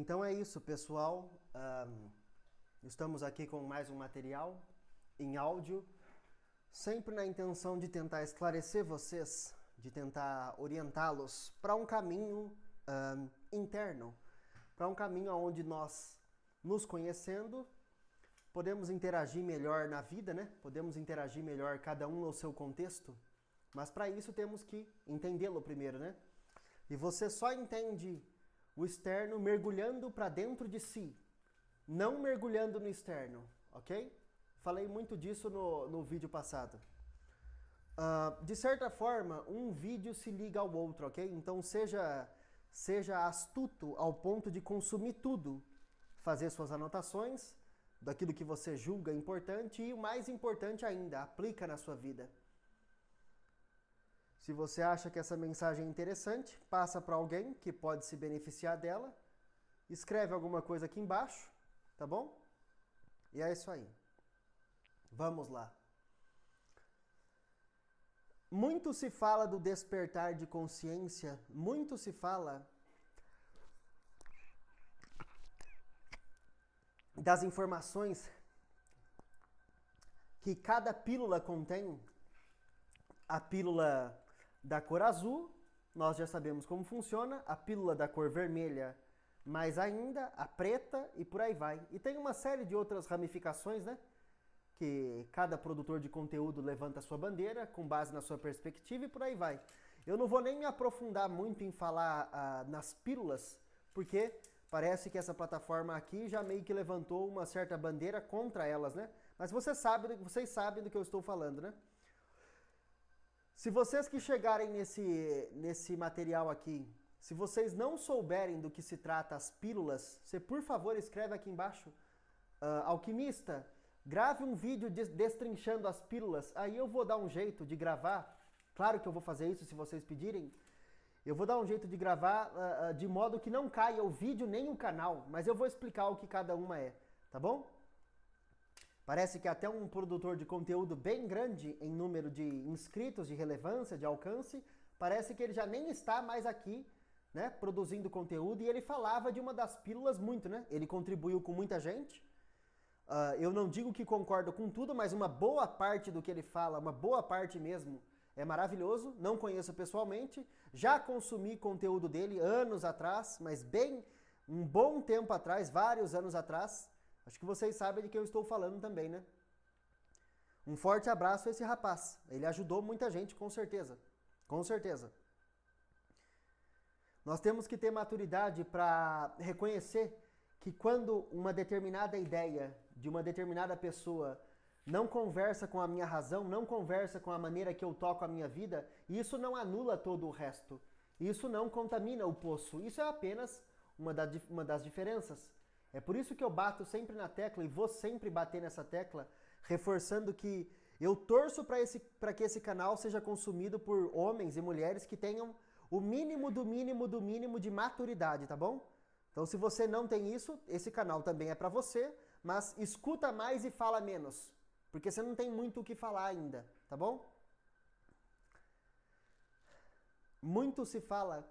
Então é isso, pessoal. Estamos aqui com mais um material em áudio, sempre na intenção de tentar esclarecer vocês, de tentar orientá-los para um caminho interno, para um caminho onde nós, nos conhecendo, podemos interagir melhor na vida, né? Podemos interagir melhor, cada um no seu contexto, mas para isso temos que entendê-lo primeiro, né? E você só entende o externo mergulhando para dentro de si, não mergulhando no externo, ok? Falei muito disso no vídeo passado. De certa forma, um vídeo se liga ao outro, ok? Então seja astuto ao ponto de consumir tudo, fazer suas anotações daquilo que você julga importante e o mais importante ainda, aplica na sua vida. Se você acha que essa mensagem é interessante, passa para alguém que pode se beneficiar dela, escreve alguma coisa aqui embaixo, tá bom? E é isso aí. Vamos lá. Muito se fala do despertar de consciência, muito se fala das informações que cada pílula contém. A pílula da cor azul, nós já sabemos como funciona, a pílula da cor vermelha, mais ainda, a preta e por aí vai. E tem uma série de outras ramificações, né? Que cada produtor de conteúdo levanta a sua bandeira com base na sua perspectiva e por aí vai. Eu não vou nem me aprofundar muito em falar nas pílulas, porque parece que essa plataforma aqui já meio que levantou uma certa bandeira contra elas, né? Mas vocês sabem do que eu estou falando, né? Se vocês que chegarem nesse material aqui, se vocês não souberem do que se trata as pílulas, você por favor escreve aqui embaixo, alquimista, grave um vídeo destrinchando as pílulas, aí eu vou dar um jeito de gravar, claro que eu vou fazer isso se vocês pedirem, eu vou dar um jeito de gravar de modo que não caia o vídeo nem o canal, mas eu vou explicar o que cada uma é, tá bom? Parece que até um produtor de conteúdo bem grande em número de inscritos, de relevância, de alcance, parece que ele já nem está mais aqui, né, produzindo conteúdo, e ele falava de uma das pílulas muito, né? Ele contribuiu com muita gente. Eu não digo que concordo com tudo, mas uma boa parte do que ele fala, uma boa parte mesmo, é maravilhoso. Não conheço pessoalmente, já consumi conteúdo dele anos atrás, mas bem um bom tempo atrás, vários anos atrás. Acho que vocês sabem de que eu estou falando também, né? Um forte abraço a esse rapaz. Ele ajudou muita gente, com certeza. Com certeza. Nós temos que ter maturidade para reconhecer que quando uma determinada ideia de uma determinada pessoa não conversa com a minha razão, não conversa com a maneira que eu toco a minha vida, isso não anula todo o resto. Isso não contamina o poço. Isso é apenas uma das diferenças. É por isso que eu bato sempre na tecla e vou sempre bater nessa tecla, reforçando que eu torço para que esse canal seja consumido por homens e mulheres que tenham o mínimo do mínimo do mínimo de maturidade, tá bom? Então se você não tem isso, esse canal também é para você, mas escuta mais e fala menos, porque você não tem muito o que falar ainda, tá bom? Muito se fala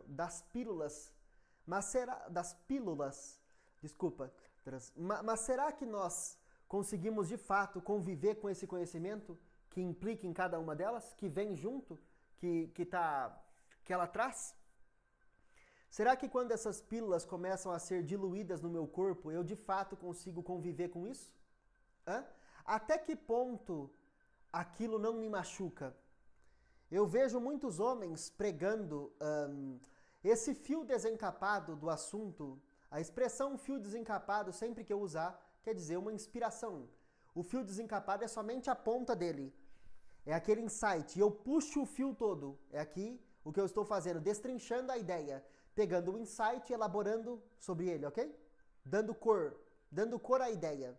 das pílulas, mas será das pílulas... Desculpa, mas será que nós conseguimos de fato conviver com esse conhecimento que implica em cada uma delas, que vem junto, que ela traz? Será que quando essas pílulas começam a ser diluídas no meu corpo, eu de fato consigo conviver com isso? Até que ponto aquilo não me machuca? Eu vejo muitos homens pregando esse fio desencapado do assunto. A expressão fio desencapado, sempre que eu usar, quer dizer uma inspiração. O fio desencapado é somente a ponta dele. É aquele insight. E eu puxo o fio todo. É aqui o que eu estou fazendo, destrinchando a ideia. Pegando o insight e elaborando sobre ele, ok? Dando cor à ideia.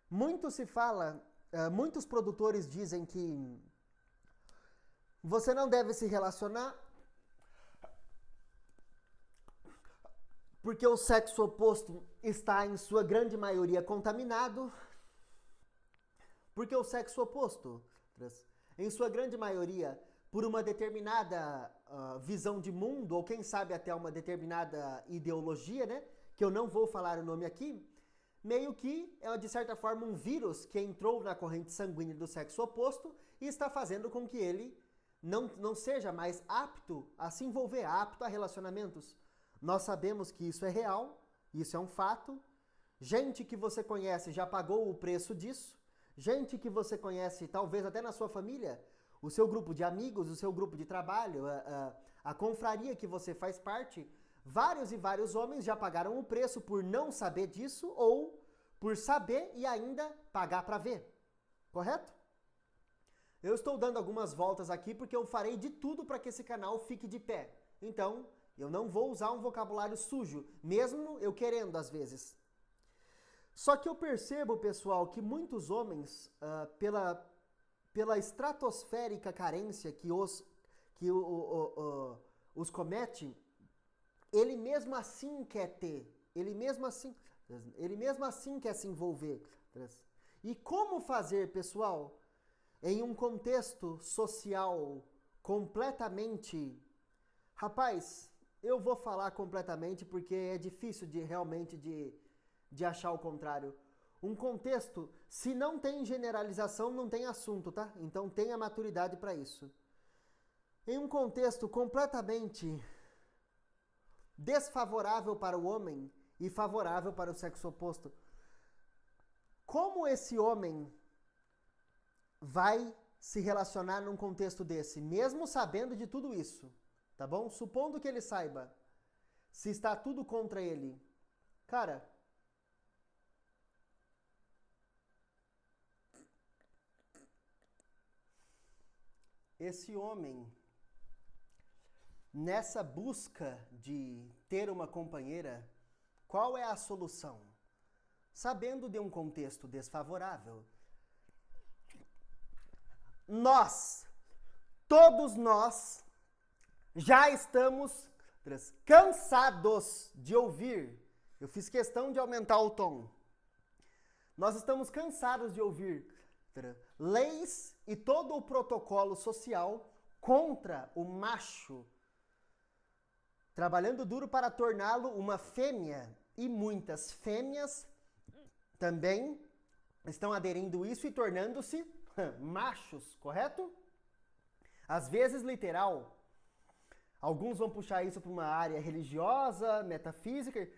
Muito se fala, muitos produtores dizem que você não deve se relacionar porque o sexo oposto está em sua grande maioria contaminado, porque o sexo oposto, em sua grande maioria, por uma determinada visão de mundo, ou quem sabe até uma determinada ideologia, né? Que eu não vou falar o nome aqui, meio que é, de certa forma, um vírus que entrou na corrente sanguínea do sexo oposto e está fazendo com que ele não seja mais apto a se envolver, apto a relacionamentos. Nós sabemos que isso é real, isso é um fato. Gente que você conhece já pagou o preço disso. Gente que você conhece, talvez até na sua família, o seu grupo de amigos, o seu grupo de trabalho, a confraria que você faz parte, vários e vários homens já pagaram o preço por não saber disso ou por saber e ainda pagar para ver. Correto? Eu estou dando algumas voltas aqui porque eu farei de tudo para que esse canal fique de pé. Então, eu não vou usar um vocabulário sujo, mesmo eu querendo às vezes. Só que eu percebo, pessoal, que muitos homens, pela estratosférica carência que os comete, ele mesmo assim quer ter, ele mesmo assim quer se envolver. E como fazer, pessoal, em um contexto social completamente... Rapaz, eu vou falar completamente porque é difícil realmente de achar o contrário. Um contexto, se não tem generalização, não tem assunto, tá? Então tenha maturidade para isso. Em um contexto completamente desfavorável para o homem e favorável para o sexo oposto, como esse homem vai se relacionar num contexto desse, mesmo sabendo de tudo isso, tá bom? Supondo que ele saiba, se está tudo contra ele, cara, esse homem, nessa busca de ter uma companheira, qual é a solução? Sabendo de um contexto desfavorável, todos nós, já estamos cansados de ouvir. Eu fiz questão de aumentar o tom. Nós estamos cansados de ouvir leis e todo o protocolo social contra o macho, trabalhando duro para torná-lo uma fêmea. E muitas fêmeas também estão aderindo isso e tornando-se machos, correto? Às vezes literal. Alguns vão puxar isso para uma área religiosa, metafísica.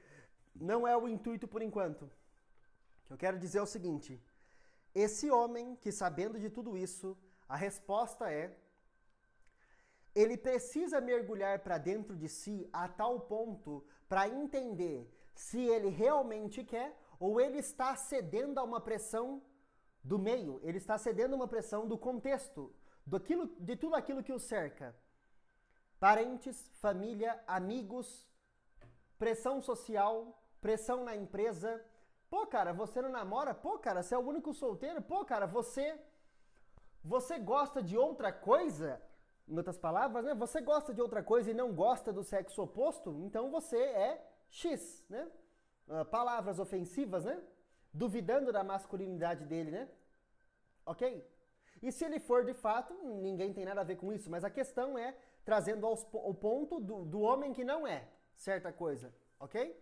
Não é o intuito por enquanto. O que eu quero dizer é o seguinte: esse homem que, sabendo de tudo isso, a resposta é: ele precisa mergulhar para dentro de si a tal ponto para entender se ele realmente quer ou ele está cedendo a uma pressão do meio, ele está cedendo a uma pressão do contexto, de tudo aquilo que o cerca. Parentes, família, amigos, pressão social, pressão na empresa. Pô, cara, você não namora? Pô, cara, você é o único solteiro? Pô, cara, você gosta de outra coisa? Em outras palavras, né? Você gosta de outra coisa e não gosta do sexo oposto? Então você é X, né? Palavras ofensivas, né? Duvidando da masculinidade dele, né? Ok? E se ele for de fato, ninguém tem nada a ver com isso, mas a questão é trazendo ao ponto do homem que não é certa coisa, ok?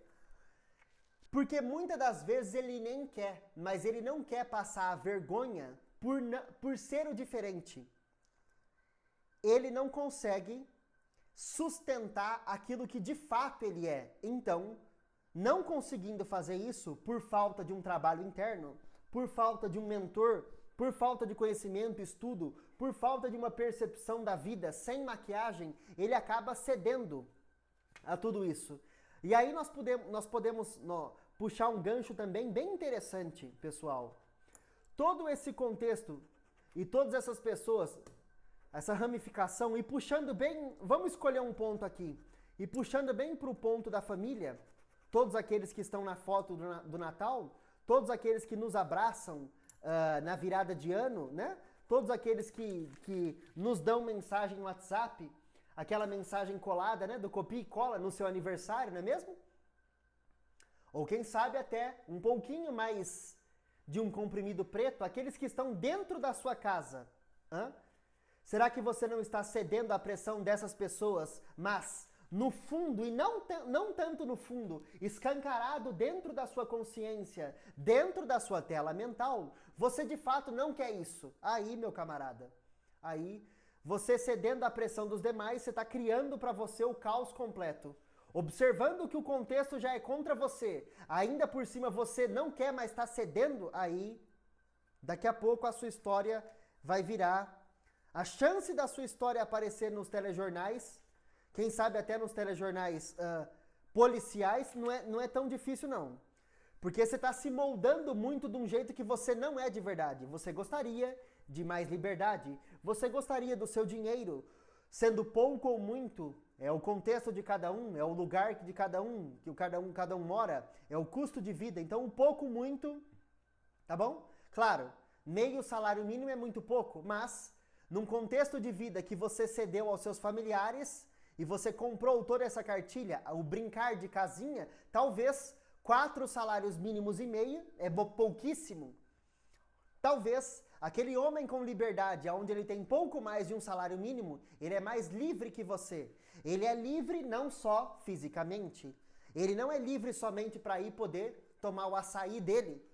Porque muitas das vezes ele nem quer, mas ele não quer passar a vergonha por ser o diferente. Ele não consegue sustentar aquilo que de fato ele é. Então, não conseguindo fazer isso por falta de um trabalho interno, por falta de um mentor, por falta de conhecimento, estudo, por falta de uma percepção da vida sem maquiagem, ele acaba cedendo a tudo isso. E aí nós podemos puxar um gancho também bem interessante, pessoal. Todo esse contexto e todas essas pessoas, essa ramificação, e puxando bem, vamos escolher um ponto aqui, e puxando bem para o ponto da família, todos aqueles que estão na foto do Natal, todos aqueles que nos abraçam na virada de ano, né? Todos aqueles que nos dão mensagem no WhatsApp, aquela mensagem colada, né? Do copia e cola no seu aniversário, não é mesmo? Ou quem sabe até um pouquinho mais de um comprimido preto, aqueles que estão dentro da sua casa. Será que você não está cedendo à pressão dessas pessoas, mas no fundo, e não tanto no fundo, escancarado dentro da sua consciência, dentro da sua tela mental, você de fato não quer isso? Aí, meu camarada, aí você cedendo à pressão dos demais, você está criando para você o caos completo. Observando que o contexto já é contra você, ainda por cima você não quer mais estar cedendo, aí daqui a pouco a sua história vai virar. A chance da sua história aparecer nos telejornais, quem sabe até nos telejornais policiais, não é tão difícil não. Porque você está se moldando muito de um jeito que você não é de verdade. Você gostaria de mais liberdade, você gostaria do seu dinheiro, sendo pouco ou muito, é o contexto de cada um, é o lugar de cada um, que cada um mora, é o custo de vida. Então, um pouco, muito, tá bom? Claro, meio salário mínimo é muito pouco, mas num contexto de vida que você cedeu aos seus familiares e você comprou toda essa cartilha, o brincar de casinha, talvez 4 salários mínimos e meio é pouquíssimo. Talvez aquele homem com liberdade, onde ele tem pouco mais de um salário mínimo, ele é mais livre que você. Ele é livre não só fisicamente. Ele não é livre somente para ir poder tomar o açaí dele,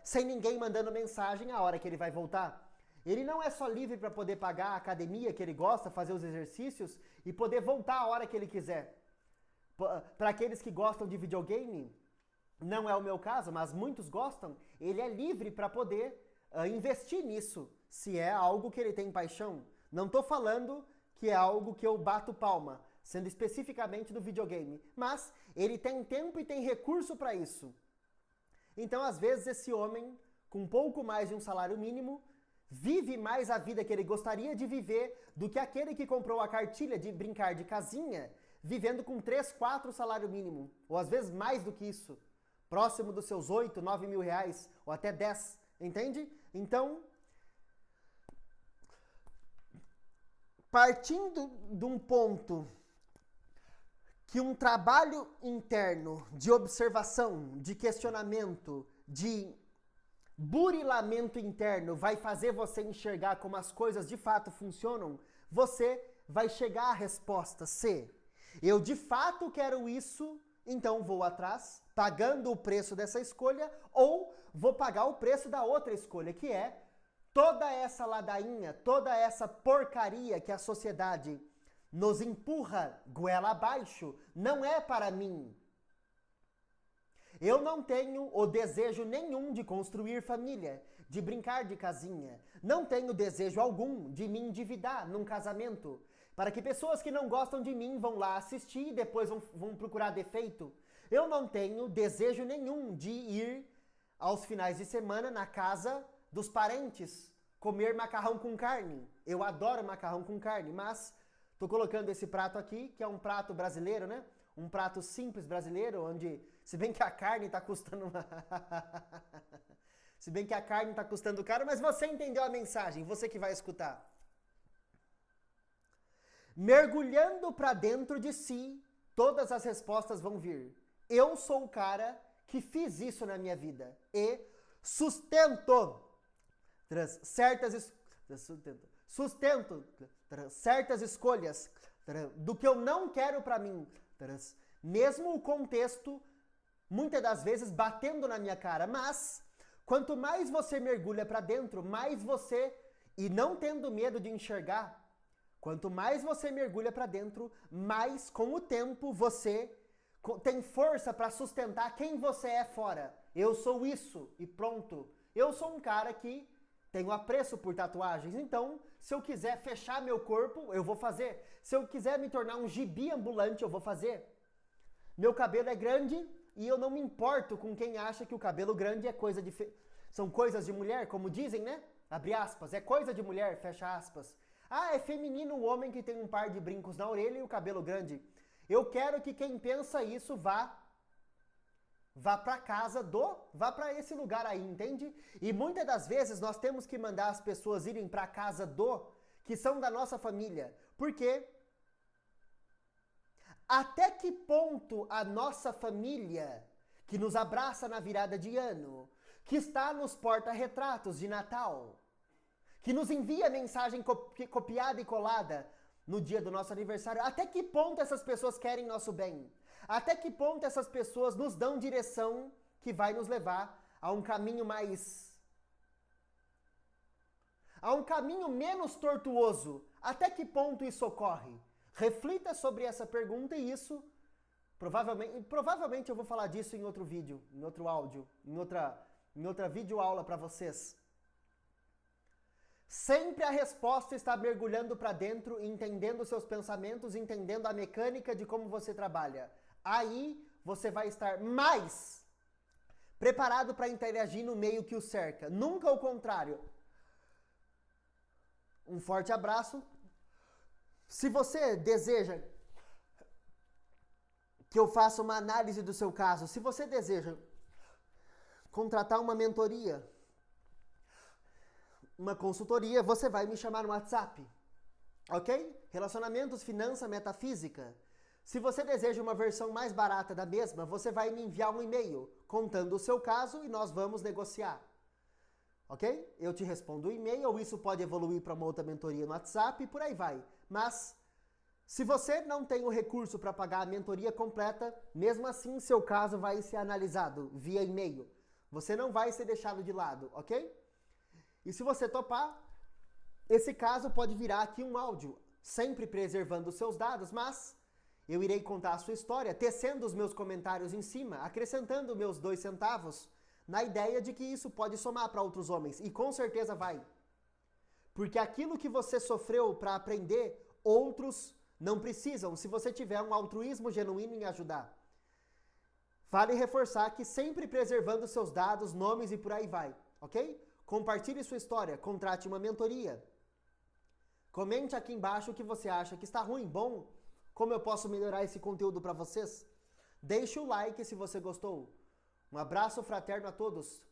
sem ninguém mandando mensagem a hora que ele vai voltar. Ele não é só livre para poder pagar a academia que ele gosta, fazer os exercícios e poder voltar a hora que ele quiser. Para aqueles que gostam de videogame, não é o meu caso, mas muitos gostam, ele é livre para poder investir nisso, se é algo que ele tem paixão. Não estou falando que é algo que eu bato palma, sendo especificamente do videogame, mas ele tem tempo e tem recurso para isso. Então, às vezes, esse homem, com pouco mais de um salário mínimo, vive mais a vida que ele gostaria de viver do que aquele que comprou a cartilha de brincar de casinha, vivendo com 3, 4 salário mínimo, ou às vezes mais do que isso, próximo dos seus 8, 9 mil reais, ou até 10, entende? Então, partindo de um ponto que um trabalho interno de observação, de questionamento, de burilamento interno vai fazer você enxergar como as coisas de fato funcionam, você vai chegar à resposta C. Eu de fato quero isso, então vou atrás, pagando o preço dessa escolha, ou vou pagar o preço da outra escolha, que é toda essa ladainha, toda essa porcaria que a sociedade nos empurra goela abaixo, não é para mim. Eu não tenho o desejo nenhum de construir família, de brincar de casinha. Não tenho desejo algum de me endividar num casamento, para que pessoas que não gostam de mim vão lá assistir e depois vão procurar defeito. Eu não tenho desejo nenhum de ir aos finais de semana na casa dos parentes comer macarrão com carne. Eu adoro macarrão com carne, mas estou colocando esse prato aqui, que é um prato brasileiro, né? Um prato simples brasileiro, onde, se bem que a carne está custando... se bem que a carne está custando caro, mas você entendeu a mensagem, você que vai escutar. Mergulhando para dentro de si, todas as respostas vão vir. Eu sou o cara que fiz isso na minha vida e sustento certas escolhas do que eu não quero para mim, mesmo o contexto muitas das vezes batendo na minha cara, mas quanto mais você mergulha para dentro, mais você, e não tendo medo de enxergar, quanto mais você mergulha para dentro, mais com o tempo você tem força para sustentar quem você é fora. Eu sou isso e pronto. Eu sou um cara que tenho apreço por tatuagens, então se eu quiser fechar meu corpo, eu vou fazer. Se eu quiser me tornar um gibi ambulante, eu vou fazer. Meu cabelo é grande e eu não me importo com quem acha que o cabelo grande é coisa de... São coisas de mulher, como dizem, né? Abre aspas, é coisa de mulher, fecha aspas. Ah, é feminino o homem que tem um par de brincos na orelha e o cabelo grande. Eu quero que quem pensa isso vá para casa vá para esse lugar aí, entende? E muitas das vezes nós temos que mandar as pessoas irem para casa que são da nossa família. Por quê? Até que ponto a nossa família, que nos abraça na virada de ano, que está nos porta-retratos de Natal, que nos envia mensagem copiada e colada no dia do nosso aniversário. Até que ponto essas pessoas querem nosso bem? Até que ponto essas pessoas nos dão direção que vai nos levar a um caminho menos tortuoso? Até que ponto isso ocorre? Reflita sobre essa pergunta e isso, provavelmente eu vou falar disso em outro vídeo, em outro áudio, em outra videoaula para vocês. Sempre a resposta está mergulhando para dentro, entendendo seus pensamentos, entendendo a mecânica de como você trabalha. Aí você vai estar mais preparado para interagir no meio que o cerca. Nunca o contrário. Um forte abraço. Se você deseja que eu faça uma análise do seu caso, se você deseja contratar uma mentoria, uma consultoria, você vai me chamar no WhatsApp, ok? Relacionamentos, finança, metafísica. Se você deseja uma versão mais barata da mesma, você vai me enviar um e-mail contando o seu caso e nós vamos negociar, ok? Eu te respondo o e-mail, ou isso pode evoluir para uma outra mentoria no WhatsApp e por aí vai. Mas, se você não tem o recurso para pagar a mentoria completa, mesmo assim seu caso vai ser analisado via e-mail. Você não vai ser deixado de lado, ok? E se você topar, esse caso pode virar aqui um áudio, sempre preservando os seus dados, mas eu irei contar a sua história, tecendo os meus comentários em cima, acrescentando meus 2 centavos, na ideia de que isso pode somar para outros homens. E com certeza vai. Porque aquilo que você sofreu para aprender, outros não precisam, se você tiver um altruísmo genuíno em ajudar. Vale reforçar que sempre preservando seus dados, nomes e por aí vai, ok? Compartilhe sua história, contrate uma mentoria. Comente aqui embaixo o que você acha que está ruim, bom, como eu posso melhorar esse conteúdo para vocês. Deixe o like se você gostou. Um abraço fraterno a todos.